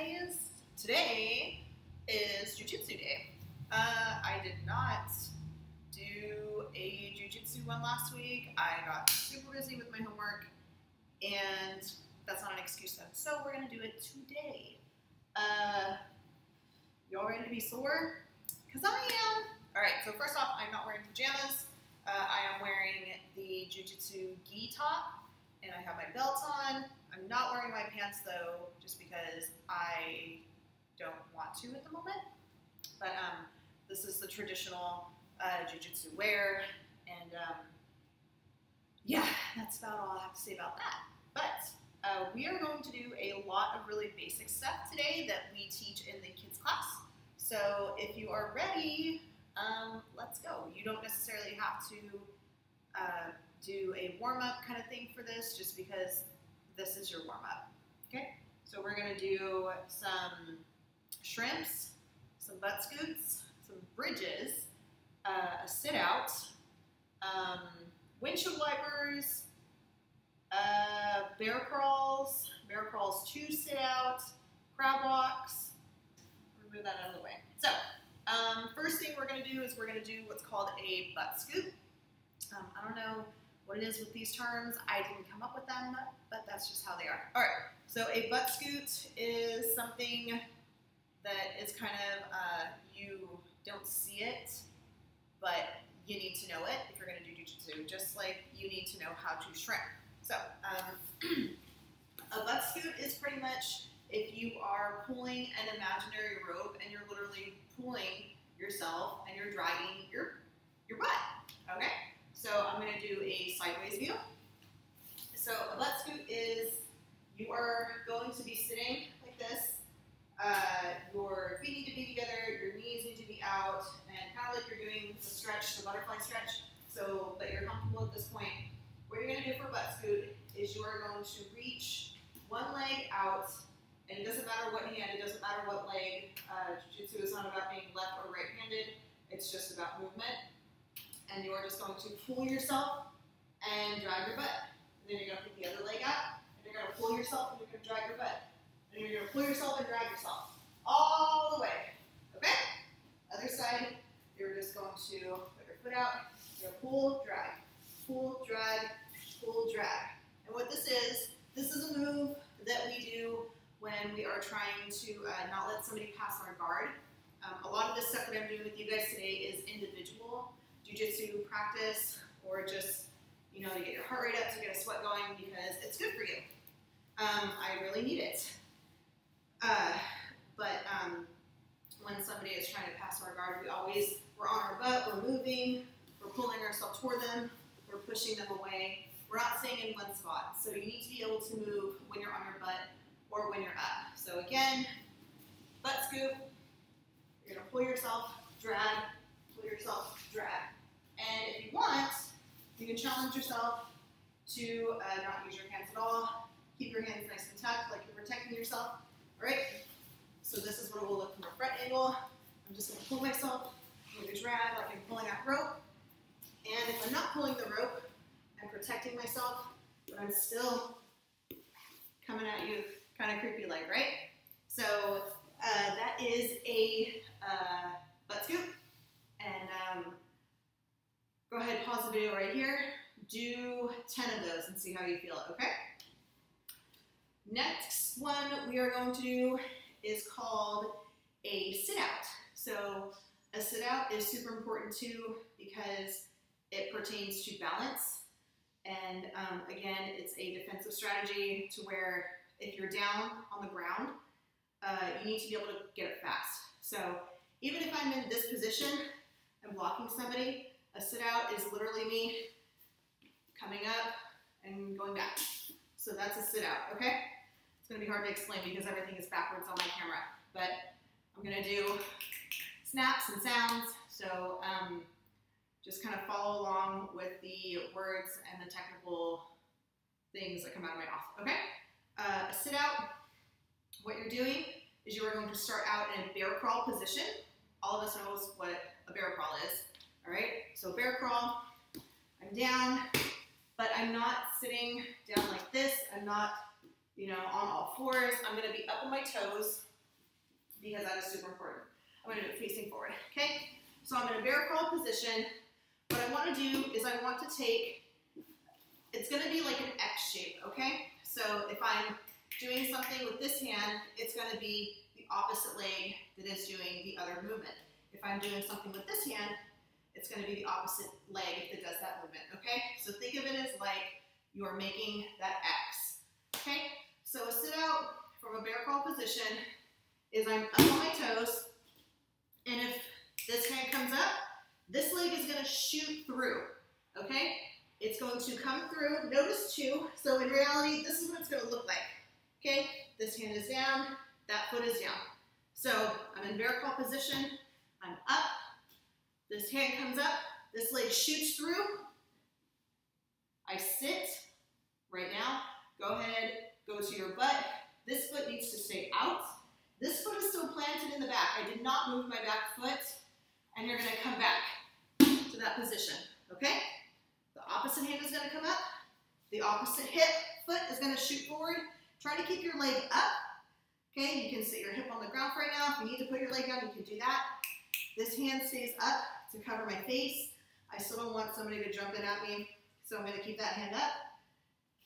guys! Today is Jiu Jitsu day. I did not do a Jiu Jitsu one last week. I got super busy with my homework, and that's not an excuse though. So we're gonna do it today. Y'all ready to be sore? Cause I am. All right. So first off, I'm not wearing pajamas. I am wearing the Jiu Jitsu gi top, and I have my belt on. I'm not wearing my pants though, just because I don't want to at the moment. But this is the traditional Jiu-Jitsu wear, and yeah, that's about all I have to say about that. But we are going to do a lot of really basic stuff today that we teach in the kids class. So if you are ready, let's go. You don't necessarily have to do a warm-up kind of thing for this, just because this is your warm-up, okay? So we're gonna do some shrimps, some butt scoots, some bridges, a sit-out, windshield wipers, bear crawls 2 sit-out, crab walks. Move that out of the way. So, first thing we're gonna do is we're gonna do what's called a butt scoot. I don't know what it is with these terms. I didn't come up with them, but that's just how they are. All right, so a butt scoot is something that is kind of, you don't see it, but you need to know it if you're gonna do jiu-jitsu, just like you need to know how to shrimp. So, a butt scoot is pretty much if you are pulling an imaginary rope and you're literally pulling yourself and you're dragging your butt, okay? So I'm going to do a sideways view. So a butt scoot is you are going to be sitting like this. Your feet need to be together, your knees need to be out, and kind of like you're doing the stretch, the butterfly stretch. So, but you're comfortable at this point. What you're going to do for a butt scoot is you are going to reach one leg out, and it doesn't matter what hand, it doesn't matter what leg. Jiu-Jitsu is not about being left or right-handed. It's just about movement. And you are just going to pull yourself and drag your butt. And then you're going to put the other leg out, and you're going to pull yourself, and you're going to drag your butt. And you're going to pull yourself and drag yourself. All the way. Okay? Other side, you're just going to put your foot out. You're going to pull, drag, pull, drag, pull, drag. And what this is a move that we do when we are trying to not let somebody pass our guard. A lot of this stuff that I'm doing with you guys today is individual Jiu-Jitsu practice, or just, you know, to get your heart rate up, to get a sweat going, because it's good for you. I really need it. But when somebody is trying to pass our guard, we're on our butt, we're moving, we're pulling ourselves toward them, we're pushing them away. We're not staying in one spot. So you need to be able to move when you're on your butt or when you're up. So again, butt scoop, you're gonna pull yourself, drag, pull yourself, drag. And if you want, you can challenge yourself to not use your hands at all. Keep your hands nice and tucked, like you're protecting yourself. All right? So this is what it will look from a front angle. I'm just gonna pull myself with a drag like I'm pulling that rope. And if I'm not pulling the rope, I'm protecting myself, but I'm still coming at you kind of creepy like, right? So that is a butt scoop. And go ahead, pause the video right here. Do 10 of those and see how you feel, okay? Next one we are going to do is called a sit-out. So a sit-out is super important too, because it pertains to balance. And again, it's a defensive strategy to where if you're down on the ground, you need to be able to get it fast. So even if I'm in this position, I'm blocking somebody, a sit-out is literally me coming up and going back. So that's a sit-out, okay? It's gonna be hard to explain because everything is backwards on my camera, but I'm gonna do snaps and sounds. So just kind of follow along with the words and the technical things that come out of my mouth, okay? A sit-out, what you're doing is you are going to start out in a bear crawl position. All of us knows what a bear crawl is, all right? So bear crawl, I'm down, but I'm not sitting down like this. I'm not, you know, on all fours. I'm gonna be up on my toes, because that is super important. I'm going to do it facing forward, okay? So I'm in a bear crawl position. What I want to do is I want to take, it's going to be like an X shape, okay? So if I'm doing something with this hand, it's going to be the opposite leg that is doing the other movement. If I'm doing something with this hand, it's going to be the opposite leg that does that movement, okay? So think of it as like you're making that X, okay? So a sit out from a bear crawl position is I'm up on my toes, and if this hand comes up, this leg is going to shoot through, okay? It's going to come through, notice too, so in reality, this is what it's going to look like, okay? This hand is down, that foot is down. So I'm in bear crawl position, I'm up, this hand comes up, this leg shoots through, I sit, right now, go ahead, go to your butt, this foot needs to stay out, this foot is still planted in the back, I did not move my back foot, and you're going to come back to that position, okay? The opposite hand is going to come up, the opposite hip foot is going to shoot forward, try to keep your leg up, okay? You can sit your hip on the ground right now, if you need to put your leg down, you can do that. This hand stays up to cover my face. I still don't want somebody to jump in at me, so I'm going to keep that hand up,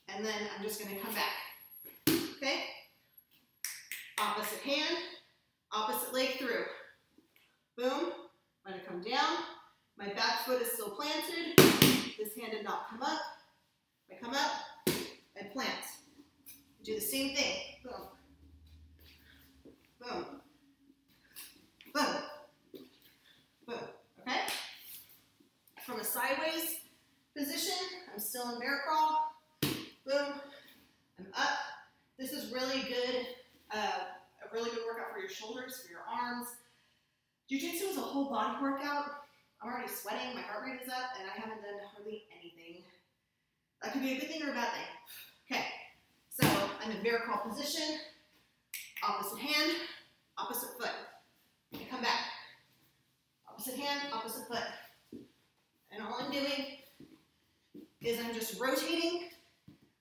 and then I'm just going to come back, okay? Opposite hand, opposite leg through. Boom, I'm going to come down. My back foot is still planted. This hand did not come up. I come up, I plant. Do the same thing. Boom, boom, boom, boom, okay? From a sideways position, I'm still in bear crawl. Boom, I'm up. This is really good, a really good workout for your shoulders, for your arms. Jiu Jitsu is a whole body workout. I'm already sweating, my heart rate is up, and I haven't done hardly anything. That could be a good thing or a bad thing. Okay, so I'm in bear crawl position, opposite hand, opposite foot. I come back. Opposite hand, opposite foot. And all I'm doing is I'm just rotating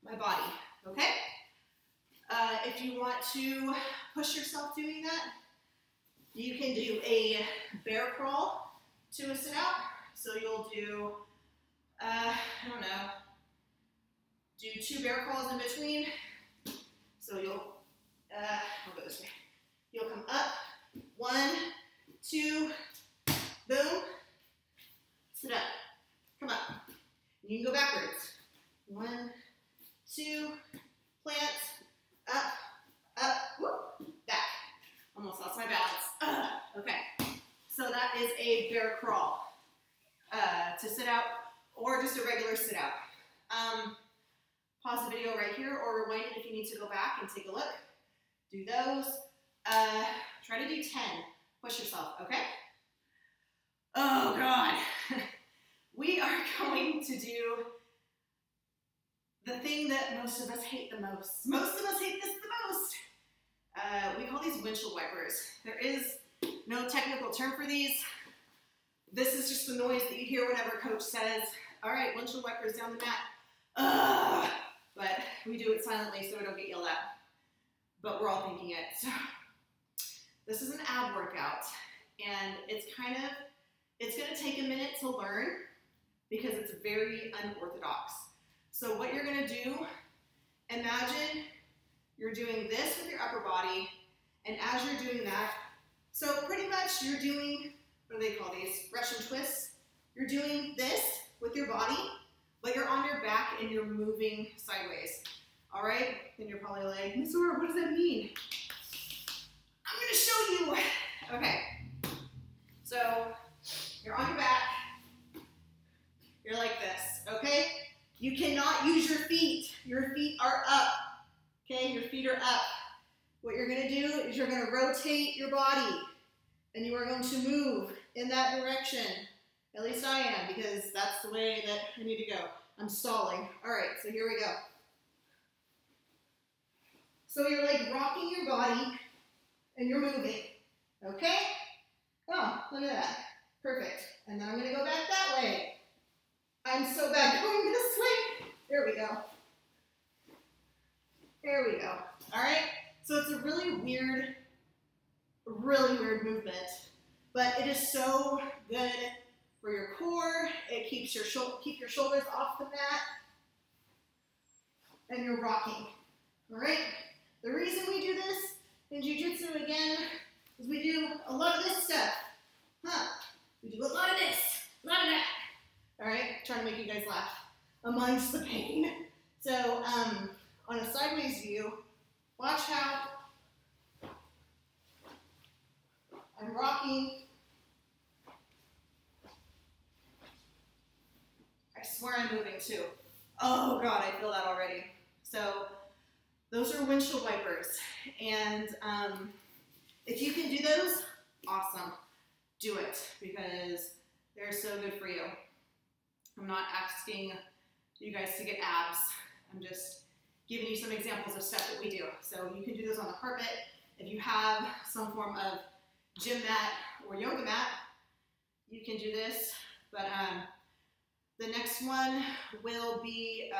my body, okay? If you want to push yourself doing that, you can do a bear crawl to a sit out. So you'll do, I don't know, do 2 bear crawls in between. So you'll, I'll go this way. You'll come up, 1, 2, boom, sit up, come up. You can go backwards. 1, 2, plant, up, whoop, back. Almost lost my balance. Okay, so that is a bear crawl to sit out, or just a regular sit out. Pause the video right here, or rewind it if you need to go back and take a look. Do those. Try to do 10. Push yourself, okay? Oh, God. We are going to do the thing that most of us hate the most. Most of us hate this the most. We call these windshield wipers. There is no technical term for these. This is just the noise that you hear whenever coach says, all right, windshield wipers down the mat. But we do it silently so we don't get yelled at. But we're all thinking it. So this is an ab workout, and it's going to take a minute to learn because it's very unorthodox. So what you're going to do, imagine you're doing this with your upper body, and as you're doing that, so pretty much you're doing, what do they call these? Russian twists. You're doing this with your body, but you're on your back and you're moving sideways. All right? Then you're probably like, Miss Aura, what does that mean? I'm going to show you. Okay. So you're on your back. You're like this, okay? You cannot use your feet. Your feet are up, okay? Your feet are up. What you're going to do is you're going to rotate your body, and you are going to move in that direction. At least I am, because that's the way that I need to go. I'm stalling. All right, so here we go. So you're like rocking your body, and you're moving, okay? Oh, look at that. Perfect. And then I'm going to go back that way. I'm so bad going this way. There we go. There we go. All right? So it's a really weird really weird movement, but it is so good for your core. It keeps your keep your shoulders off the mat, and you're rocking. All right. The reason we do this in Jiu Jitsu again is we do a lot of this stuff. We do a lot of this, a lot of that. All right. Trying to make you guys laugh amongst the pain. So on a sideways view, watch how I'm rocking. I swear I'm moving too. Oh God, I feel that already. So those are windshield wipers. And if you can do those, awesome. Do it because they're so good for you. I'm not asking you guys to get abs. I'm just giving you some examples of stuff that we do. So you can do those on the carpet. If you have some form of gym mat or yoga mat, you can do this. But the next one will be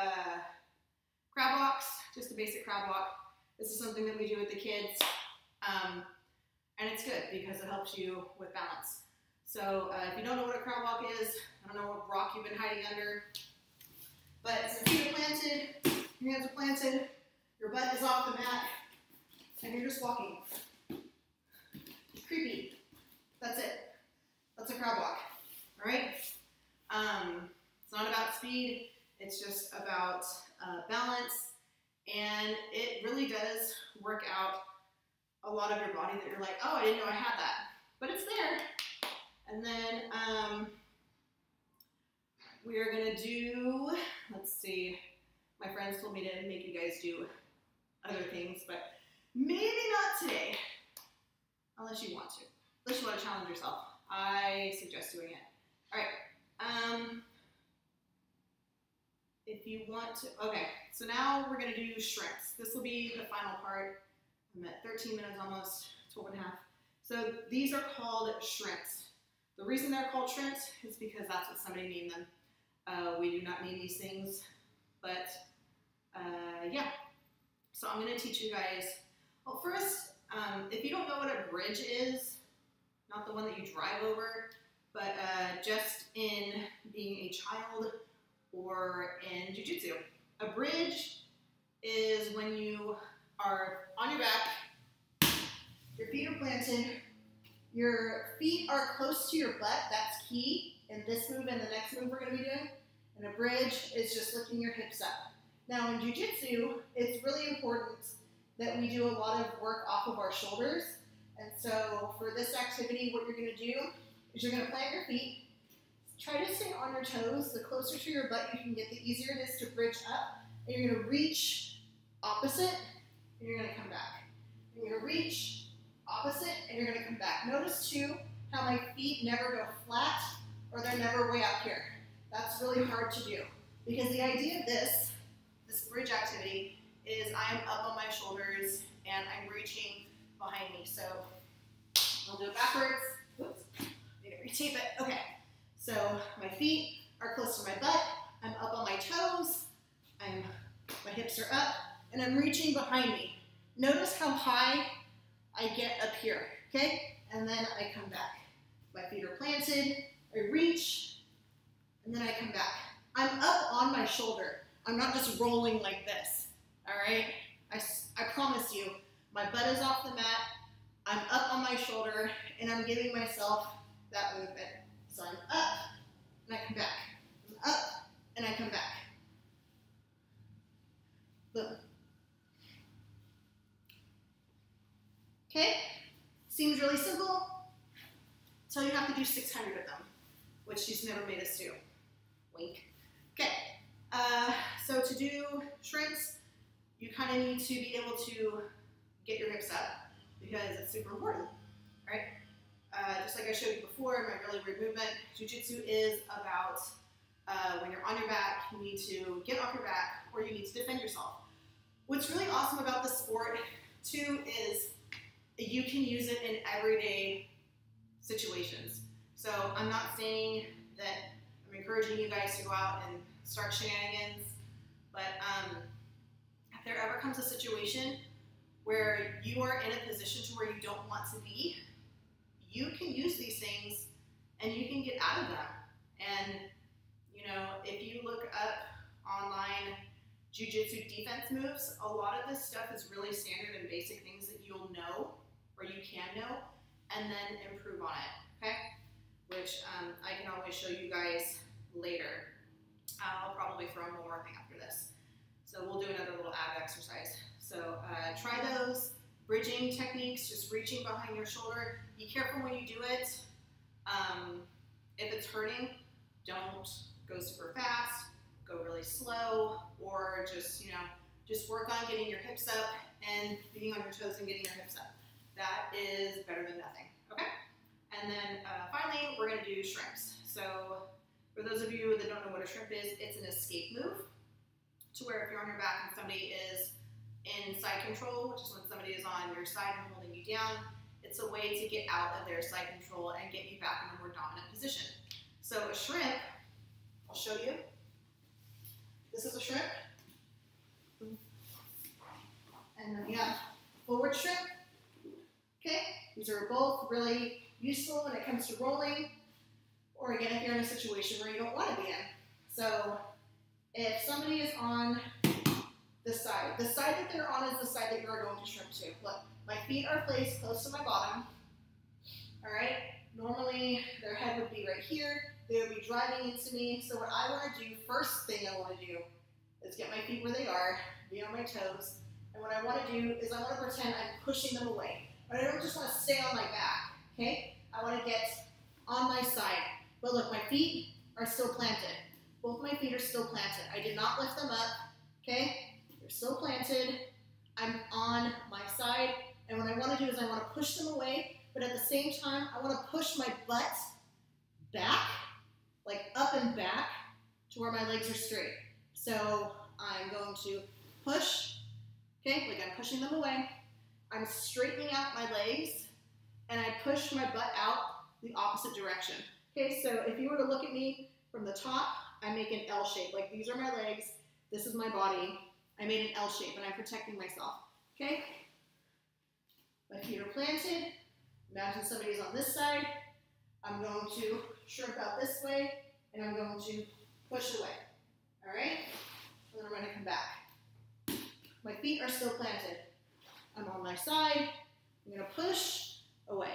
crab walks, just a basic crab walk. This is something that we do with the kids. And it's good because it helps you with balance. So if you don't know what a crab walk is, I don't know what rock you've been hiding under, but your feet are planted, your hands are planted, your butt is off the mat, and you're just walking. Creepy. That's it. That's a crab walk. All right? It's not about speed. It's just about balance, and it really does work out a lot of your body that you're like, oh, I didn't know I had that, but it's there. And then we are gonna do, let's see, my friends told me to make you guys do other things, but maybe not today, unless you want to. Unless you want to challenge yourself. I suggest doing it. All right. If you want to, okay, so now we're gonna do shrinks. This will be the final part. I'm at 13 minutes almost, 12 and a half. So these are called shrinks. The reason they're called shrinks is because that's what somebody named them. We do not name these things, but yeah. So I'm gonna teach you guys, well first, if you don't know what a bridge is, not the one that you drive over, but just in being a child or in Jiu Jitsu. A bridge is when you are on your back, your feet are planted, your feet are close to your butt, that's key in this move and the next move we're going to be doing. And a bridge is just lifting your hips up. Now in Jiu Jitsu, it's really important that we do a lot of work off of our shoulders. And so for this activity, what you're going to do is you're going to plant your feet. Try to stay on your toes. The closer to your butt you can get, the easier it is to bridge up. And you're going to reach opposite, and you're going to come back. You're going to reach opposite, and you're going to come back. Notice too how my feet never go flat or they're never way up here. That's really hard to do because the idea of this bridge activity is I'm up on my shoulders and I'm reaching behind me. So I'll do it backwards. Oops, need to retape it. Okay. So my feet are close to my butt. I'm up on my toes. My hips are up, and I'm reaching behind me. Notice how high I get up here, okay? And then I come back. My feet are planted. I reach, and then I come back. I'm up on my shoulder. I'm not just rolling like this, all right? I promise you, my butt is off the mat. I'm up on my shoulder, and I'm giving myself that movement. So I'm up, and I come back. I'm up, and I come back. Boom. Okay? Seems really simple. So you have to do 600 of them, which she's never made us do. Wink. Okay. So to do shrinks, you kind of need to be able to get your hips up because it's super important. All right? Just like I showed you before, my really weird movement, Jiu Jitsu is about when you're on your back, you need to get off your back or you need to defend yourself. What's really awesome about this sport, too, is you can use it in everyday situations. So I'm not saying that I'm encouraging you guys to go out and start shenanigans, but if there ever comes a situation where you are in a position to where you don't want to be, you can use these things and you can get out of them. And, you know, if you look up online Jiu Jitsu defense moves, a lot of this stuff is really standard and basic things that you'll know, or you can know, and then improve on it, okay? Which I can always show you guys later. I'll probably throw in one more thing after this. So we'll do another little ab exercise. So try those bridging techniques, just reaching behind your shoulder. Be careful when you do it. If it's hurting, don't go super fast, go really slow, or just, you know, just work on getting your hips up and being on your toes and getting your hips up. That is better than nothing, okay? And then finally, we're gonna do shrimps. So for those of you that don't know what a shrimp is, it's an escape move to where if you're on your back and somebody is in side control, which is when somebody is on your side and holding you down, it's a way to get out of their side control and get you back in a more dominant position. So a shrimp, I'll show you. This is a shrimp. And then we have forward shrimp. Okay, these are both really useful when it comes to rolling, or again, if you're in a situation where you don't want to be in. So if somebody is on the side that they're on is the side that you're going to shrimp to. Look, my feet are placed close to my bottom. All right, normally their head would be right here. They would be driving into me. So what I want to do, first thing I want to do is get my feet where they are, be on my toes. And what I want to do is I want to pretend I'm pushing them away. But I don't just want to stay on my back, okay? I want to get on my side. But look, my feet are still planted. Both my feet are still planted. I did not lift them up, okay? They're still planted. I'm on my side. And what I want to do is I want to push them away, but at the same time, I want to push my butt back, like up and back, to where my legs are straight. So I'm going to push, okay, like I'm pushing them away. I'm straightening out my legs, and I push my butt out the opposite direction. Okay, so if you were to look at me from the top, I make an L shape. Like these are my legs, this is my body. I made an L shape, and I'm protecting myself. Okay? My feet are planted. Imagine somebody's on this side. I'm going to shrimp out this way, and I'm going to push away. All right? And then I'm going to come back. My feet are still planted. I'm on my side. I'm going to push away.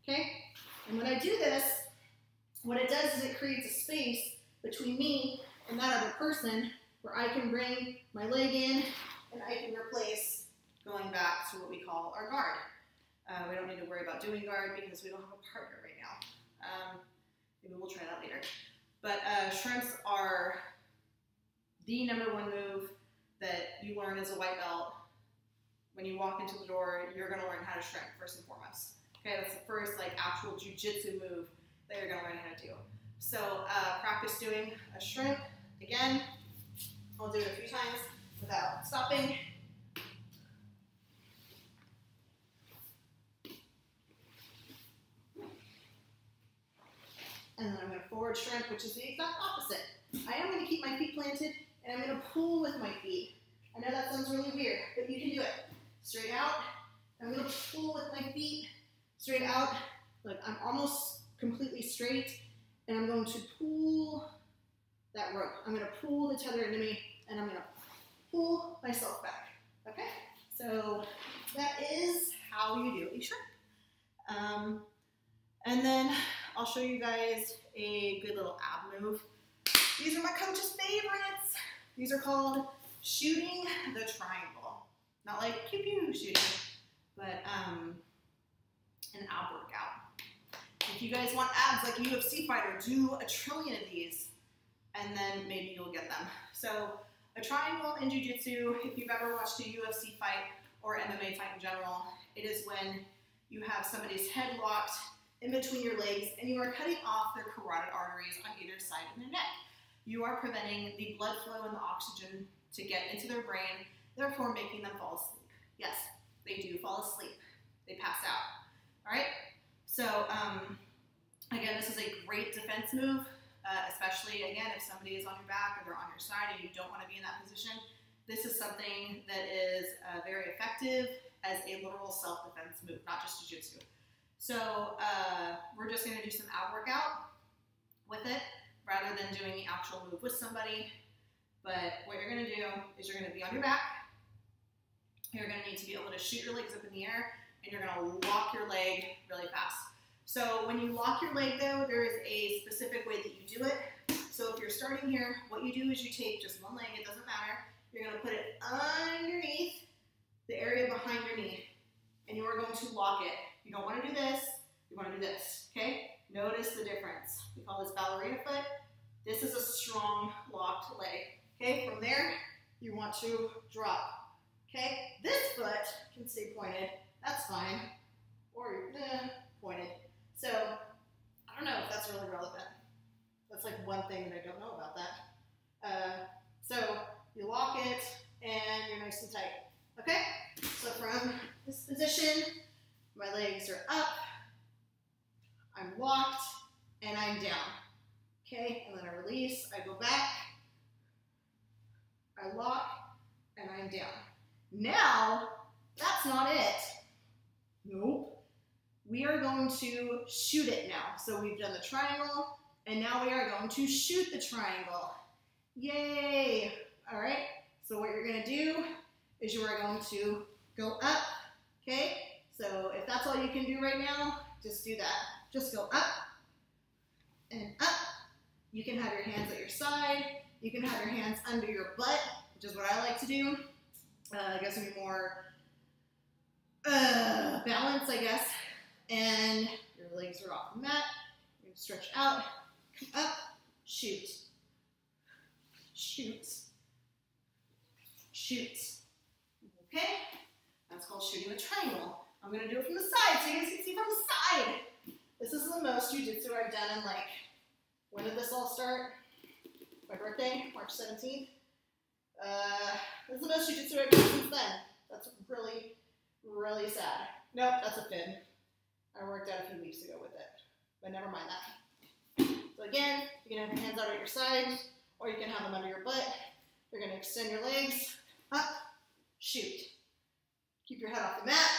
Okay? And when I do this, what it does is it creates a space between me and that other person where I can bring my leg in and I can replace going back to what we call our guard. We don't need to worry about doing guard because we don't have a partner right now. Maybe we'll try that later. But shrimps are the #1 move that you learn as a white belt. When you walk into the door, you're going to learn how to shrimp first and foremost. Okay, that's the first like actual jiu-jitsu move that you're going to learn how to do. So practice doing a shrimp. Again, I'll do it a few times without stopping. And then I'm going to forward shrimp, which is the exact opposite. I am going to keep my feet planted, and I'm going to pull with my feet. I know that sounds really weird, but you can do it. Straight out. I'm going to pull with my feet. Straight out. Look, I'm almost completely straight, and I'm going to pull that rope. I'm going to pull the tether into me, and I'm going to pull myself back. Okay? So that is how you do a shrimp. And then I'll show you guys a good little ab move. These are my coach's favorites. These are called shooting the triangle. Not like pew pew shooting, but an ab workout. If you guys want abs like a UFC fighter, do a trillion of these, and then maybe you'll get them. So a triangle in Jiu Jitsu, if you've ever watched a UFC fight or MMA fight in general, it is when you have somebody's head locked in between your legs and you are cutting off their carotid arteries on either side of their neck. You are preventing the blood flow and the oxygen to get into their brain, therefore making them fall asleep. Yes, they do fall asleep. They pass out. All right? So, again, this is a great defense move, especially, again, if somebody is on your back or they're on your side and you don't want to be in that position. This is something that is very effective as a literal self-defense move, not just jiu-jitsu. So we're just gonna do some ab workout with it rather than doing the actual move with somebody. But what you're gonna do is you're gonna be on your back. You're gonna need to be able to shoot your legs up in the air, and you're gonna lock your leg really fast. So when you lock your leg though, there is a specific way that you do it. So if you're starting here, what you do is you take just one leg, it doesn't matter. You're gonna put it underneath the area behind your knee, and you are going to lock it. You don't wanna do this, you wanna do this, okay? Notice the difference. We call this ballerina foot. This is a strong locked leg, okay? From there, you want to drop, okay? This foot can stay pointed, that's fine, or pointed. So, I don't know if that's really relevant. That's like one thing that I don't know about that. So, you lock it, and you're nice and tight, okay? So from this position, my legs are up, I'm locked, and I'm down, okay? And then I release, I go back, I lock, and I'm down. Now, that's not it. Nope. We are going to shoot it now. So we've done the triangle, and now we are going to shoot the triangle. Yay! All right, so what you're gonna do is you are going to go up, okay? So if that's all you can do right now, just do that. Just go up and up. You can have your hands at your side. You can have your hands under your butt, which is what I like to do. I guess it'd be more balance, I guess. And your legs are off the mat. You're gonna stretch out, come up, shoot, shoot, shoot. Okay? That's called shooting the triangle. I'm gonna do it from the side so you guys can see from the side. This is the most jiu-jitsu I've done in like, when did this all start? My birthday, March 17th. This is the most jiu-jitsu I've done since then. That's really, really sad. Nope, that's a fin. I worked out a few weeks ago with it, but never mind that. So again, you can have your hands out at your side, or you can have them under your butt. You're gonna extend your legs, up, shoot. Keep your head off the mat,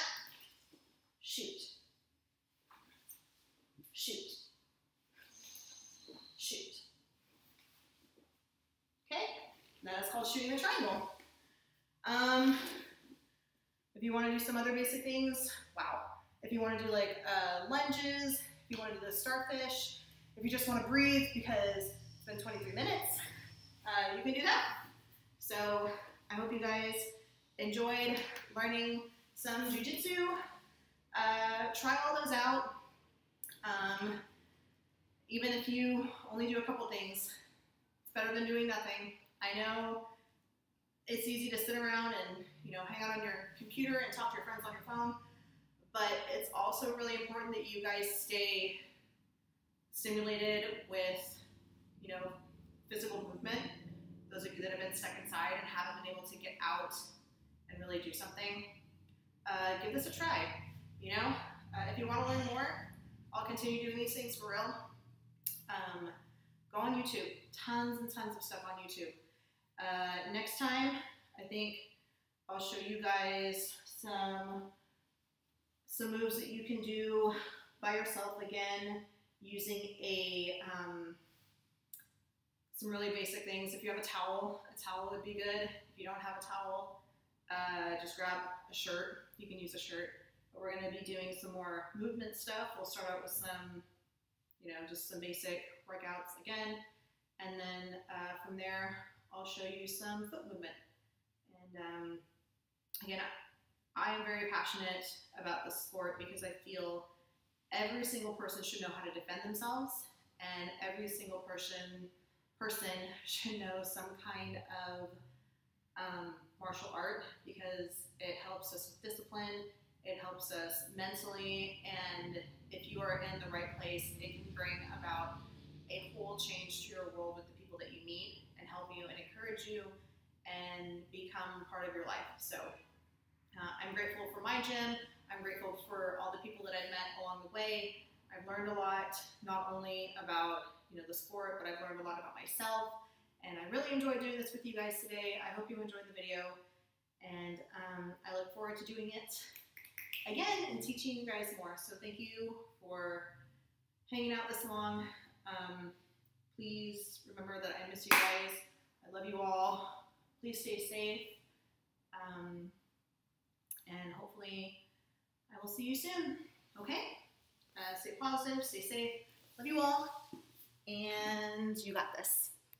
shoot. Shoot. Shoot. Okay, that is called shooting the triangle. If you want to do some other basic things, wow. If you want to do like lunges, if you want to do the starfish, if you just want to breathe because it's been 23 minutes, you can do that. So I hope you guys enjoyed learning some jiu-jitsu. Try all those out. Even if you only do a couple things, it's better than doing nothing. I know it's easy to sit around and hang out on your computer and talk to your friends on your phone, but it's also really important that you guys stay stimulated with physical movement. Those of you that have been stuck inside and haven't been able to get out and really do something, give this a try. If you want to learn more, I'll continue doing these things for real. Go on YouTube. Tons and tons of stuff on YouTube. Next time, I think I'll show you guys some moves that you can do by yourself again using some really basic things. If you have a towel would be good. If you don't have a towel, just grab a shirt. You can use a shirt. But we're going to be doing some more movement stuff. We'll start out with some, just some basic workouts again. And then from there, I'll show you some foot movement. And again, I am very passionate about the sport because I feel every single person should know how to defend themselves, and every single person should know some kind of martial art because it helps us with discipline, it helps us mentally, and if you are in the right place, it can bring about a whole change to your world with the people that you meet and help you and encourage you and become part of your life. So I'm grateful for my gym. I'm grateful for all the people that I've met along the way. I've learned a lot, not only about the sport, but I've learned a lot about myself. And I really enjoyed doing this with you guys today. I hope you enjoyed the video. And I look forward to doing it again and teaching you guys more. So thank you for hanging out this long. Please remember that I miss you guys. I love you all. Please stay safe. And hopefully I will see you soon. Okay? Stay positive, stay safe. Love you all. And you got this.